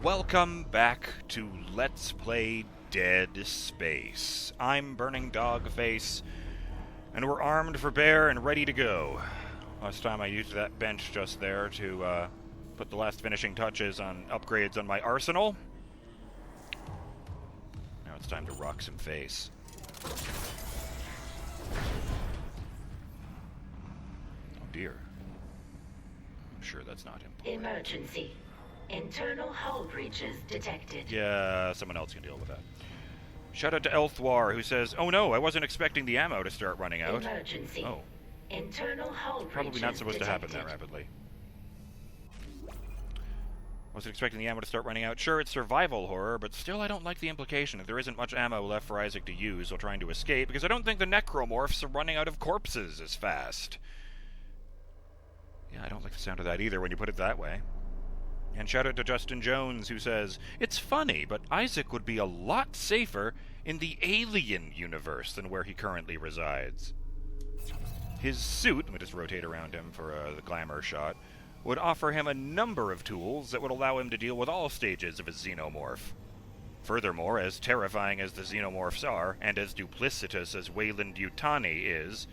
Welcome back to Let's Play Dead Space. I'm BurningDogFace, and we're armed for bear and ready to go. Last time I used that bench just there to put the last finishing touches on upgrades on my arsenal. Now it's time to rock some face. Oh dear. I'm sure that's not important. Emergency. Internal hull breaches detected. Yeah, someone else can deal with that. Shout out to Elthwar, who says, "Oh no, I wasn't expecting the ammo to start running out." Emergency. Oh. Internal hull Probably breaches not supposed detected. to happen that rapidly. Wasn't expecting the ammo to start running out. Sure, it's survival horror, but still I don't like the implication that there isn't much ammo left for Isaac to use while trying to escape, because I don't think the necromorphs are running out of corpses as fast. Yeah, I don't like the sound of that either when you put it that way. And shout out to Justin Jones, who says, "It's funny, but Isaac would be a lot safer in the Alien universe than where he currently resides. His suit," let me just rotate around him for the glamour shot, "would offer him a number of tools that would allow him to deal with all stages of his xenomorph. Furthermore, as terrifying as the xenomorphs are, and as duplicitous as Weyland-Yutani is,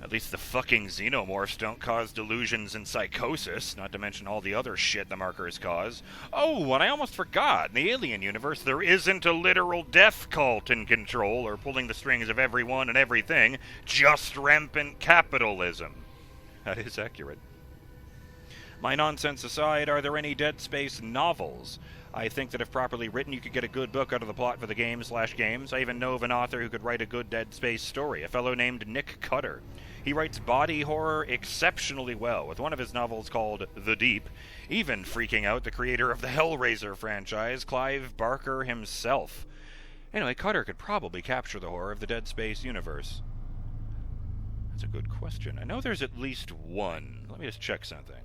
at least the fucking xenomorphs don't cause delusions and psychosis, not to mention all the other shit the markers cause. Oh, and I almost forgot, in the Alien universe, there isn't a literal death cult in control or pulling the strings of everyone and everything, just rampant capitalism." That is accurate. My nonsense aside, are there any Dead Space novels? I think that if properly written, you could get a good book out of the plot for the games. I even know of an author who could write a good Dead Space story, a fellow named Nick Cutter. He writes body horror exceptionally well, with one of his novels called The Deep, even freaking out the creator of the Hellraiser franchise, Clive Barker himself. Anyway, Cutter could probably capture the horror of the Dead Space universe. That's a good question. I know there's at least one. Let me just check something.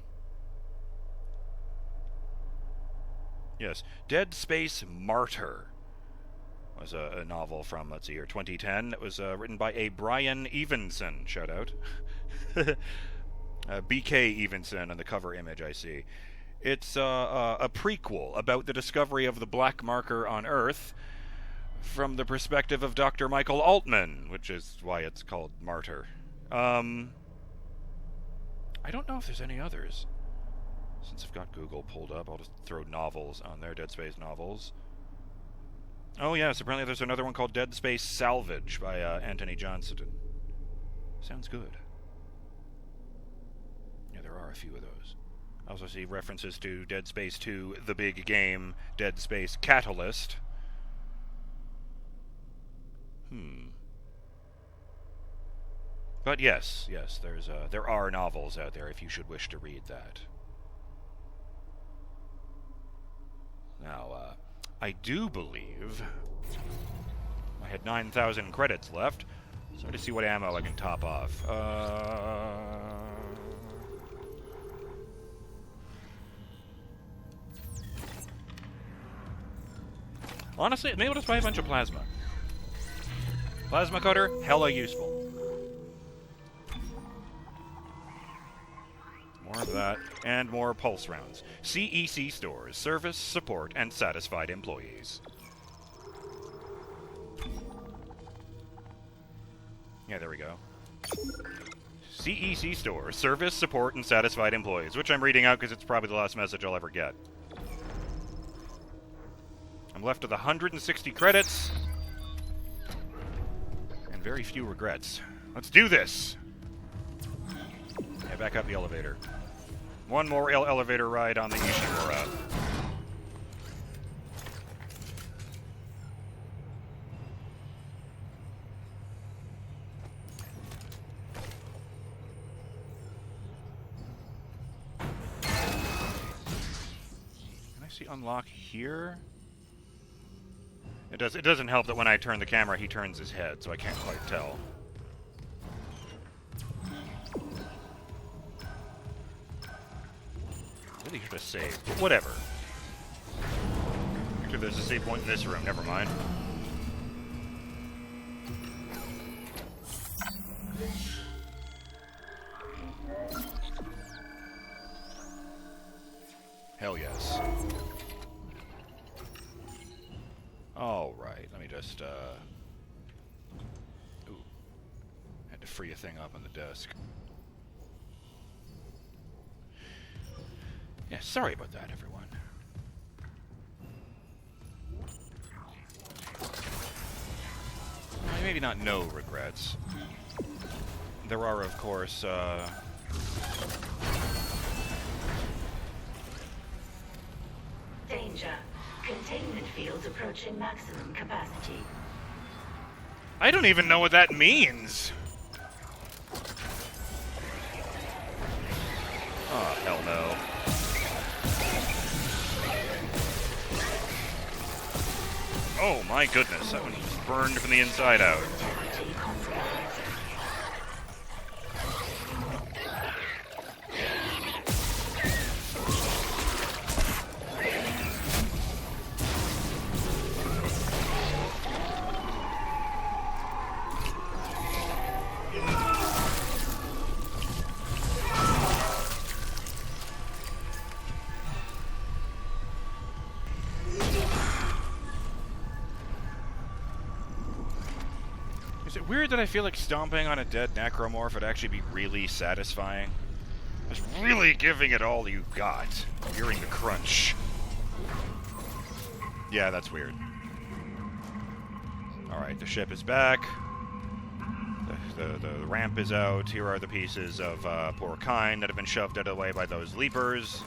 Yes, Dead Space Martyr was a novel from, let's see here, 2010. It was written by a Brian Evenson, shout out. BK Evenson on the cover image I see. It's a prequel about the discovery of the black marker on Earth from the perspective of Dr. Michael Altman, which is why it's called Martyr. I don't know if there's any others. Since I've got Google pulled up, I'll just throw novels on there, Dead Space novels. Oh yes, apparently there's another one called Dead Space Salvage by Anthony Johnston. Sounds good. Yeah, there are a few of those. I also see references to Dead Space 2, The Big Game, Dead Space Catalyst. But yes, there are novels out there if you should wish to read that. Now, I do believe I had 9,000 credits left, so to see what ammo I can top off. Honestly, maybe I'll just buy a bunch of plasma. Plasma cutter, hella useful. More of that, and more pulse rounds. CEC stores, service, support, and satisfied employees. Yeah, there we go. CEC stores, service, support, and satisfied employees, which I'm reading out because it's probably the last message I'll ever get. I'm left with 160 credits, and very few regrets. Let's do this! Yeah, back up the elevator. One more elevator ride on the Ishimura. Can I see unlock here? It doesn't help that when I turn the camera, he turns his head, so I can't quite tell. Really should have saved, but whatever. Actually, there's a save point in this room, never mind. Hell yes. Alright, let me just, Ooh. Had to free a thing up on the desk. Yeah, sorry about that, everyone. Maybe not no regrets. There are, of course, Danger. Containment field approaching maximum capacity. I don't even know what that means! Oh, hell no. Oh my goodness, that one just burned from the inside out. Integrity compromised. Is it weird that I feel like stomping on a dead necromorph would actually be really satisfying? Just really giving it all you got. Hearing the crunch. Yeah, that's weird. Alright, the ship is back. The ramp is out. Here are the pieces of poor kind that have been shoved out of the way by those leapers.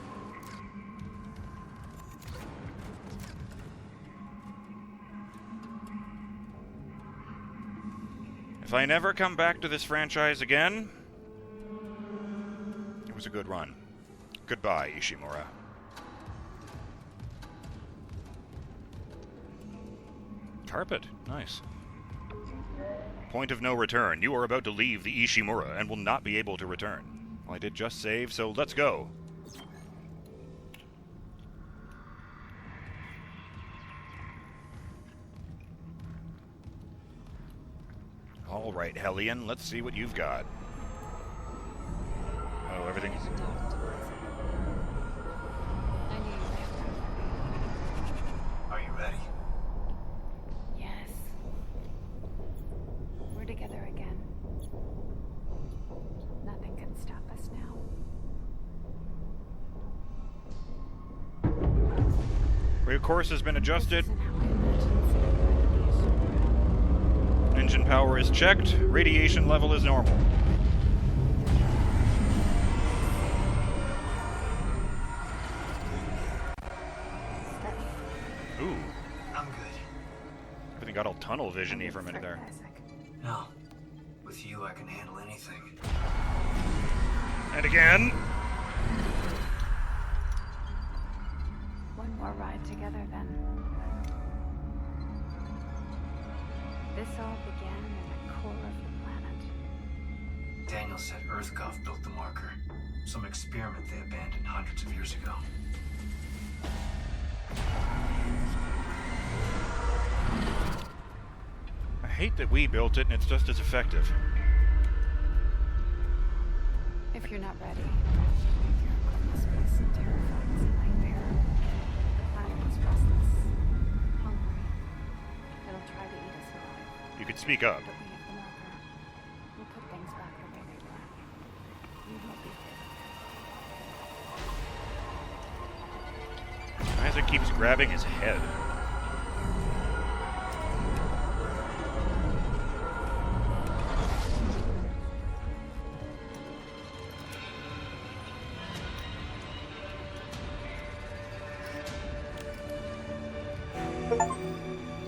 If I never come back to this franchise again, it was a good run. Goodbye, Ishimura. Carpet. Nice. Point of no return. You are about to leave the Ishimura and will not be able to return. Well, I did just save, so let's go. All right, Hellion, let's see what you've got. Oh, everything's... Are you ready? Yes. We're together again. Nothing can stop us now. Your course has been adjusted. This isn't how I imagined saving my Engine power is checked. Radiation level is normal. Ooh. I'm good. Everything got all tunnel vision-y for a minute there. No. With you, I can handle anything. And again. One more ride together then. This all began in the core of the planet. Daniel said EarthGov built the marker. Some experiment they abandoned hundreds of years ago. I hate that we built it and it's just as effective. If you're not ready, your equipment space and terrifying is a nightmare. The planet is restless, hungry. It'll try to eat us alive. You could speak up. But we have the marker. We'll put things back the way they were. We will be here. Isaac keeps grabbing his head.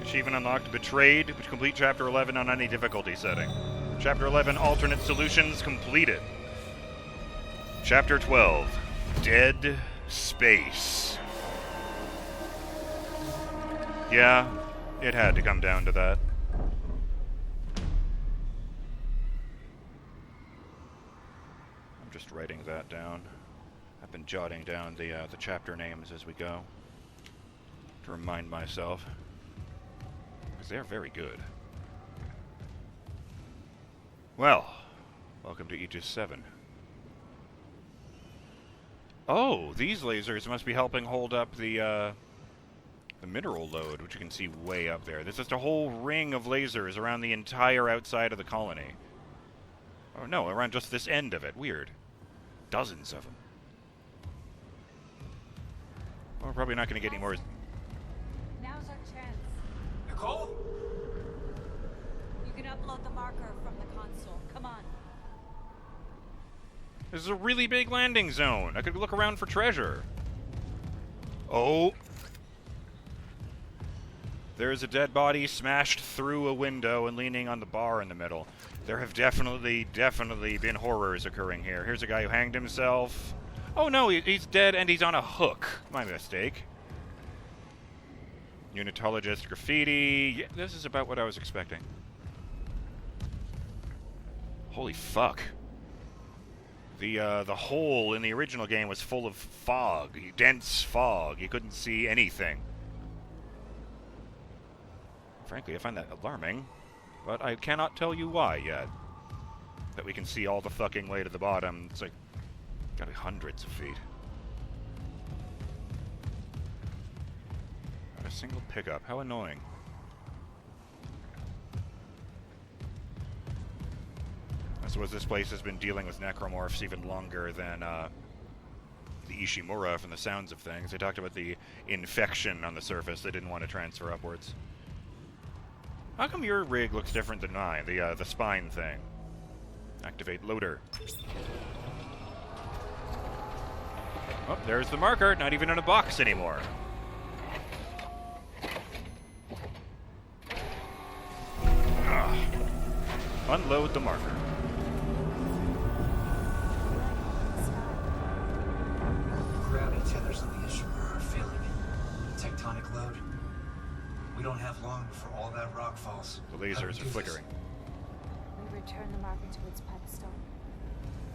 Achievement unlocked Betrayed, which complete Chapter 11 on any difficulty setting. Chapter 11 alternate solutions completed. Chapter 12 Dead Space. Yeah, it had to come down to that. I'm just writing that down. I've been jotting down the chapter names as we go to remind myself, because they're very good. Well, welcome to Aegis VII. Oh, these lasers must be helping hold up the The mineral load, which you can see way up there. There's just a whole ring of lasers around the entire outside of the colony. Oh no, around just this end of it. Weird. Dozens of them. Well, we're probably not going to get any more. Now's our chance. Nicole? You can upload the marker from the console. Come on. This is a really big landing zone. I could look around for treasure. Oh. There's a dead body smashed through a window and leaning on the bar in the middle. There have definitely been horrors occurring here. Here's a guy who hanged himself. Oh no, he's dead and he's on a hook. My mistake. Unitologist graffiti. Yeah, this is about what I was expecting. Holy fuck. The hole in the original game was full of fog. Dense fog. You couldn't see anything. Frankly, I find that alarming, but I cannot tell you why yet. That we can see all the fucking way to the bottom. It's like, gotta be hundreds of feet. Not a single pickup. How annoying. I suppose this place has been dealing with necromorphs even longer than the Ishimura from the sounds of things. They talked about the infection on the surface they didn't want to transfer upwards. How come your rig looks different than mine? The spine thing. Activate loader. Oh, there's the marker. Not even in a box anymore. Ugh. Unload the marker. Gravity tethers on the Ishimura are failing. Tectonic load. We don't have long before all that rock falls. The lasers are flickering. We return the marker to its pedestal.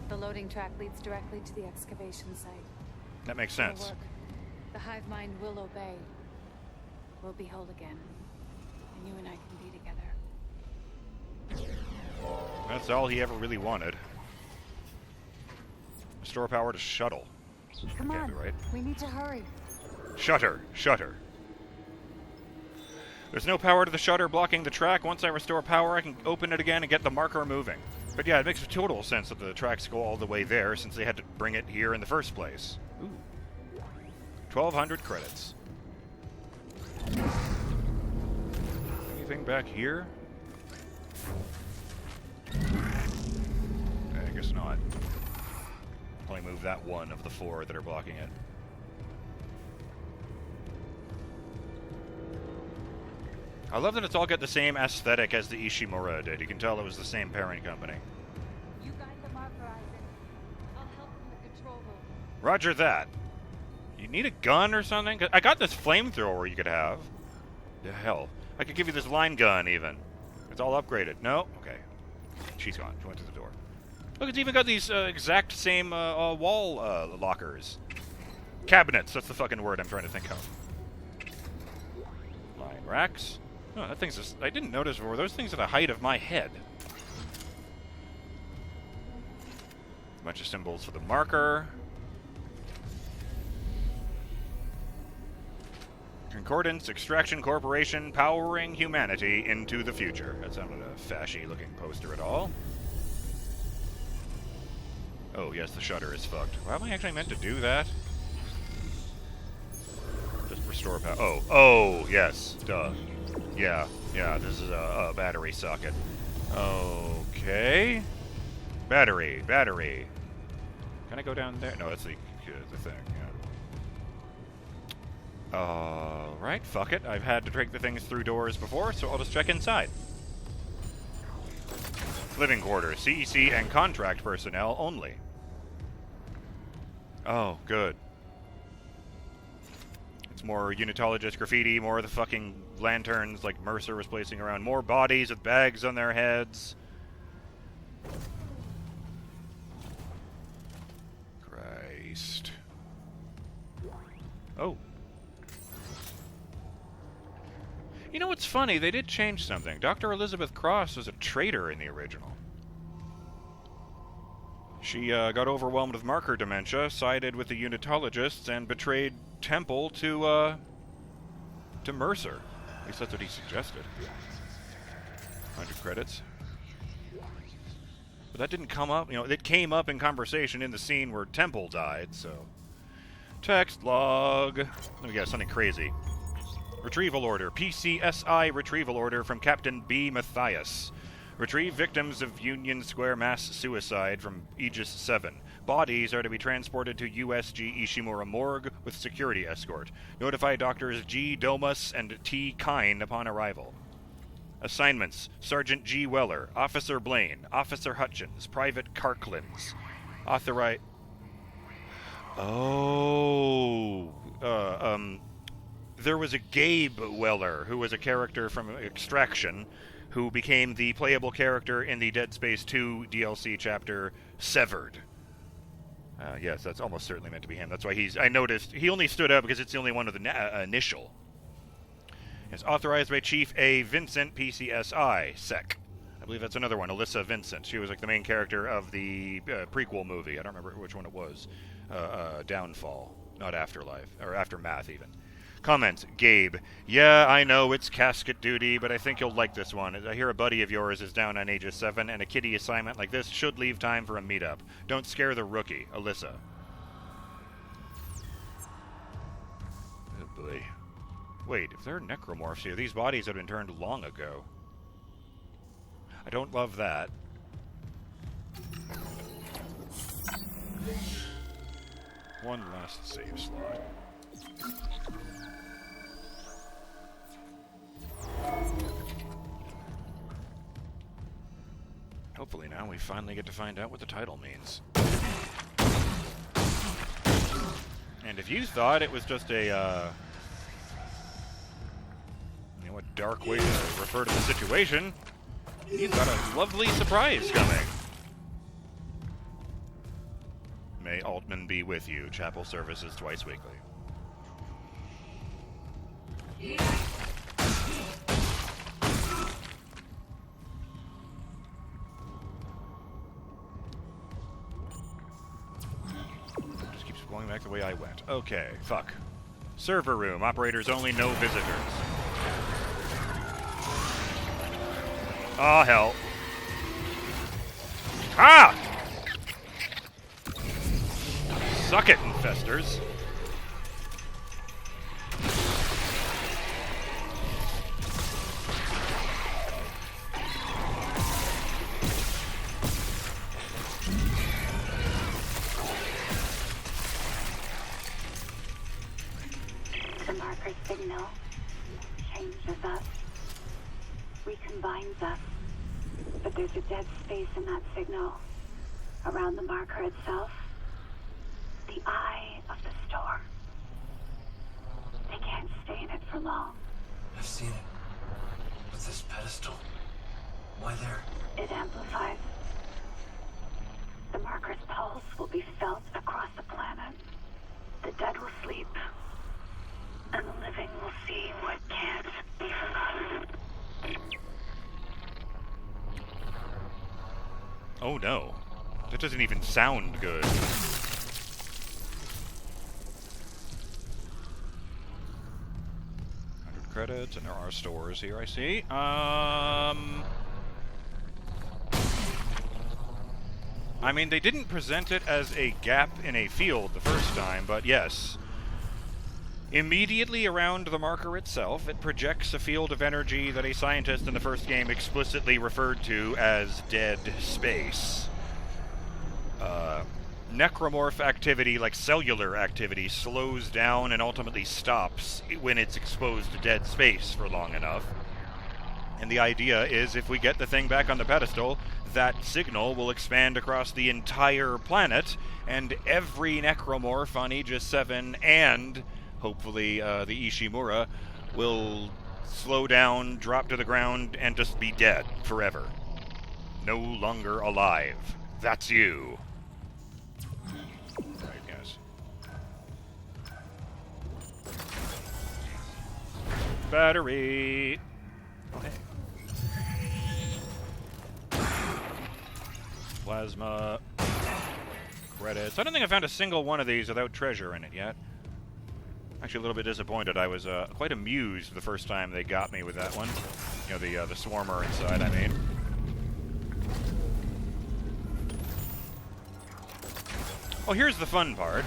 The loading track leads directly to the excavation site. That makes It'll sense. work. The Hive Mind will obey. We'll be whole again. And you and I can be together. That's all he ever really wanted. Restore power to shuttle. Come Can't on, be right. we need to hurry. Shutter. Shutter. There's no power to the shutter blocking the track. Once I restore power, I can open it again and get the marker moving. But yeah, it makes total sense that the tracks go all the way there since they had to bring it here in the first place. Ooh. 1,200 credits. Anything back here? I guess not. Only move that one of the four that are blocking it. I love that it's all got the same aesthetic as the Ishimura did. You can tell it was the same parent company. You guide the marker, Isaac. I'll help in the control room. Roger that. You need a gun or something? 'Cause I got this flamethrower you could have. The hell. I could give you this line gun, even. It's all upgraded. No? Okay. She's gone. She went to the door. Look, it's even got these exact same wall lockers. Cabinets. That's the fucking word I'm trying to think of. Line racks. Oh, that thing's just... I didn't notice before. Those things are the height of my head. A bunch of symbols for the marker. Concordance Extraction Corporation powering humanity into the future. That sounded a fashy looking poster at all. Oh, yes, the shutter is fucked. Why am I actually meant to do that? Just restore power. Oh, yes, duh. Yeah, this is a battery socket. Okay. Battery. Can I go down there? No, that's the thing, yeah. Alright, fuck it. I've had to take the things through doors before, so I'll just check inside. Living quarters, CEC and contract personnel only. Oh, good. It's more unitologist graffiti, more of the fucking lanterns like Mercer was placing around, more bodies with bags on their heads. Christ. Oh. You know what's funny? They did change something. Dr. Elizabeth Cross was a traitor in the original. She got overwhelmed with marker dementia, sided with the unitologists, and betrayed Temple to to Mercer. At least that's what he suggested. 100 credits. But that didn't come up, it came up in conversation in the scene where Temple died, so. Text log. Let me guess, something crazy. Retrieval order. PCSI retrieval order from Captain B. Matthias. Retrieve victims of Union Square mass suicide from Aegis VII. Bodies are to be transported to USG Ishimura morgue with security escort. Notify doctors G. Domas and T. Kine upon arrival. Assignments: Sergeant G. Weller, Officer Blaine, Officer Hutchins, Private Karklins. There was a Gabe Weller, who was a character from Extraction, who became the playable character in the Dead Space 2 DLC chapter, Severed. Yes, that's almost certainly meant to be him. That's why I noticed, he only stood out because it's the only one with the initial. It's authorized by Chief A. Vincent, PCSI, Sec. I believe that's another one, Alyssa Vincent. She was like the main character of the prequel movie. I don't remember which one it was. Downfall, not Afterlife, or Aftermath even. Comments, Gabe. Yeah, I know it's casket duty, but I think you'll like this one. I hear a buddy of yours is down on Aegis 7, and a kiddie assignment like this should leave time for a meetup. Don't scare the rookie, Alyssa. Oh boy. Wait, if there are necromorphs here, these bodies have been turned long ago. I don't love that. One last save slot. Hopefully now we finally get to find out what the title means. And if you thought it was just a dark way to refer to the situation, you've got a lovely surprise coming. May Altman be with you. Chapel services twice weekly. Just keeps going back the way I went. Okay, fuck. Server room. Operators only, no visitors. Oh, hell. Ah! Suck it, infestors. The marker signal changes us, recombines us, but there's a dead space in that signal. Around the marker itself, the eye of the storm. They can't stay in it for long. I've seen it. What's this pedestal? Why there? It amplifies. The marker's pulse will be felt across the planet. The dead will sleep, and the living will see what can't be forgotten. Oh no. That doesn't even sound good. Credits, and there are stores here, I see. I mean, they didn't present it as a gap in a field the first time, but yes. Immediately around the marker itself, it projects a field of energy that a scientist in the first game explicitly referred to as dead space. Necromorph activity, like cellular activity, slows down and ultimately stops when it's exposed to dead space for long enough. And the idea is, if we get the thing back on the pedestal, that signal will expand across the entire planet, and every necromorph on Aegis VII and, hopefully, the Ishimura will slow down, drop to the ground, and just be dead forever. No longer alive. That's you. Right, guys. Battery. Oh, hey. Plasma. Credits. I don't think I found a single one of these without treasure in it yet. Actually, a little bit disappointed. I was quite amused the first time they got me with that one. You know, the swarmer inside, I mean. Oh, here's the fun part.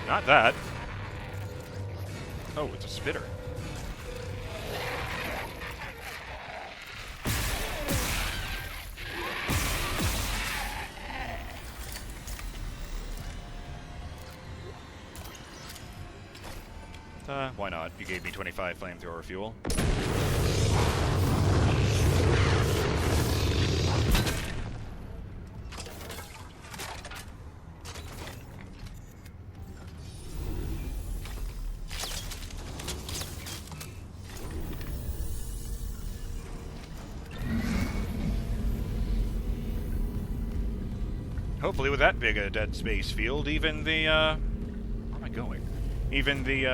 Not that. Oh, it's a spitter. Why not? You gave me 25 flamethrower fuel. Hopefully with that big a dead space field, even the, where am I going? Even the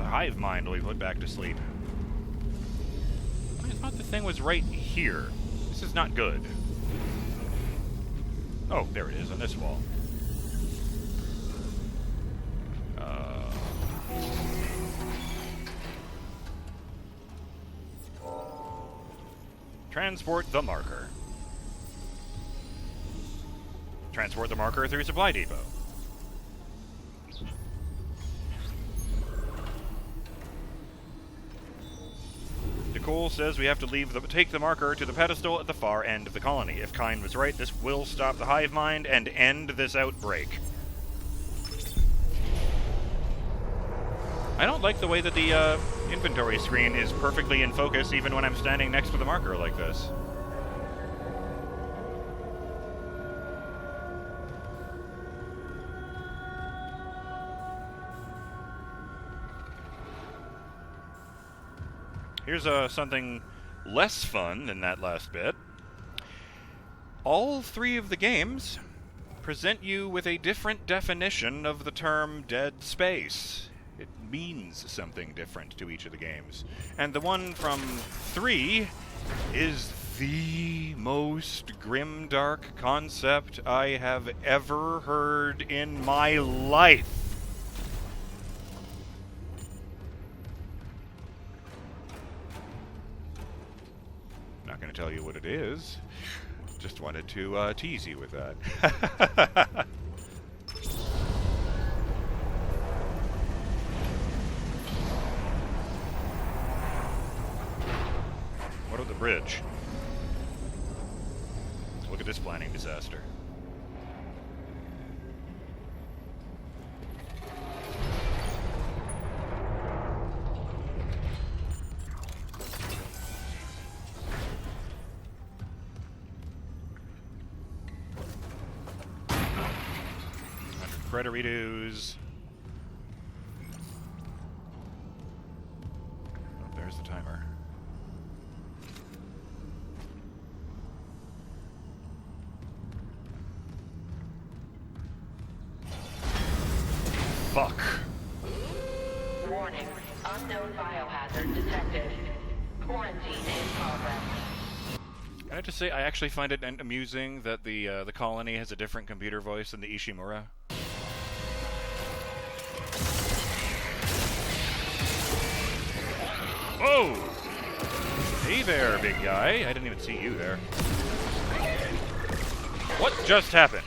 Hive Mind will be put back to sleep. I thought the thing was right here. This is not good. Oh, there it is, on this wall. Transport the marker. Transport the marker through Supply Depot. Nicole says we have to take the marker to the pedestal at the far end of the colony. If Kyne was right, this will stop the Hive Mind and end this outbreak. I don't like the way that the inventory screen is perfectly in focus even when I'm standing next to the marker like this. Here's something less fun than that last bit. All three of the games present you with a different definition of the term dead space. It means something different to each of the games. And the one from 3 is the most grimdark concept I have ever heard in my life. Not going to tell you what it is. Just wanted to tease you with that. What of the bridge? Look at this planning disaster. Predatoritos. Oh, there's the timer. Fuck. Warning. Unknown biohazard detected. Quarantine in progress. Can I just say, I actually find it amusing that the colony has a different computer voice than the Ishimura. Whoa! Hey there, big guy. I didn't even see you there. What just happened?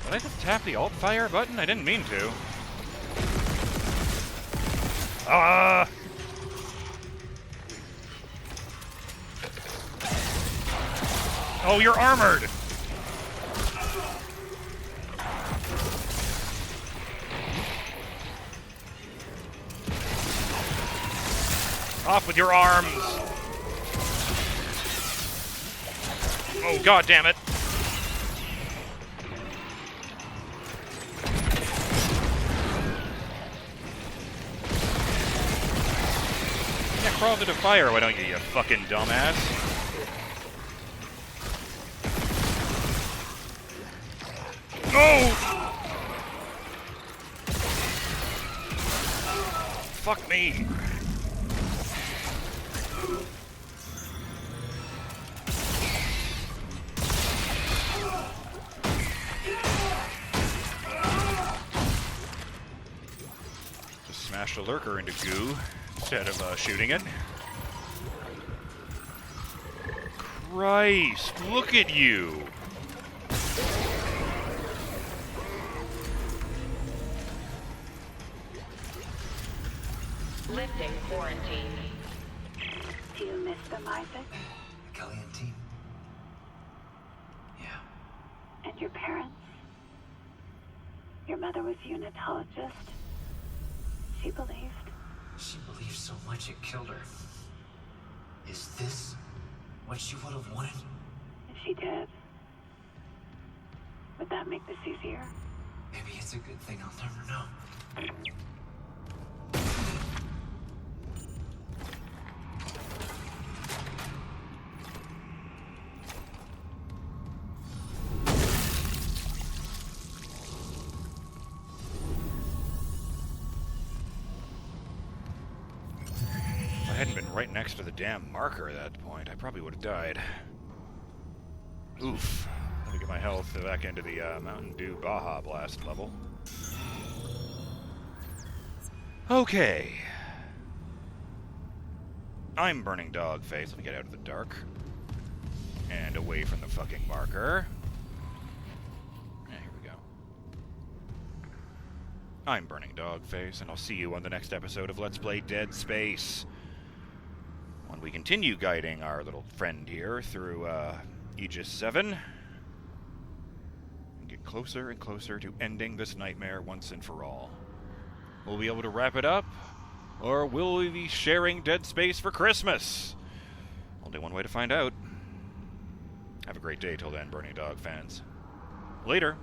Did I just tap the alt-fire button? I didn't mean to. Ah! Oh, you're armored! Off with your arms! Oh, god damn it! Yeah, crawl to the fire, why don't you, you fucking dumbass? No! Fuck me! smash the lurker into goo instead of shooting it. Christ, look at you! Lifting quarantine. Do you miss them, Isaac? The Hellion team? Yeah. And your parents? Your mother was a unitologist. She believed. She believed so much it killed her. Is this what she would have wanted? If she did, would that make this easier? Maybe it's a good thing I'll never know. If I hadn't been right next to the damn marker at that point, I probably would have died. Oof. Let me get my health back into the Mountain Dew Baja Blast level. Okay. I'm BurningDogFace. Let me get out of the dark. And away from the fucking marker. Yeah, here we go. I'm BurningDogFace, and I'll see you on the next episode of Let's Play Dead Space. When we continue guiding our little friend here through Aegis VII, and get closer and closer to ending this nightmare once and for all. Will we be able to wrap it up? Or will we be sharing Dead Space for Christmas? Only one way to find out. Have a great day till then, Burning Dog fans. Later.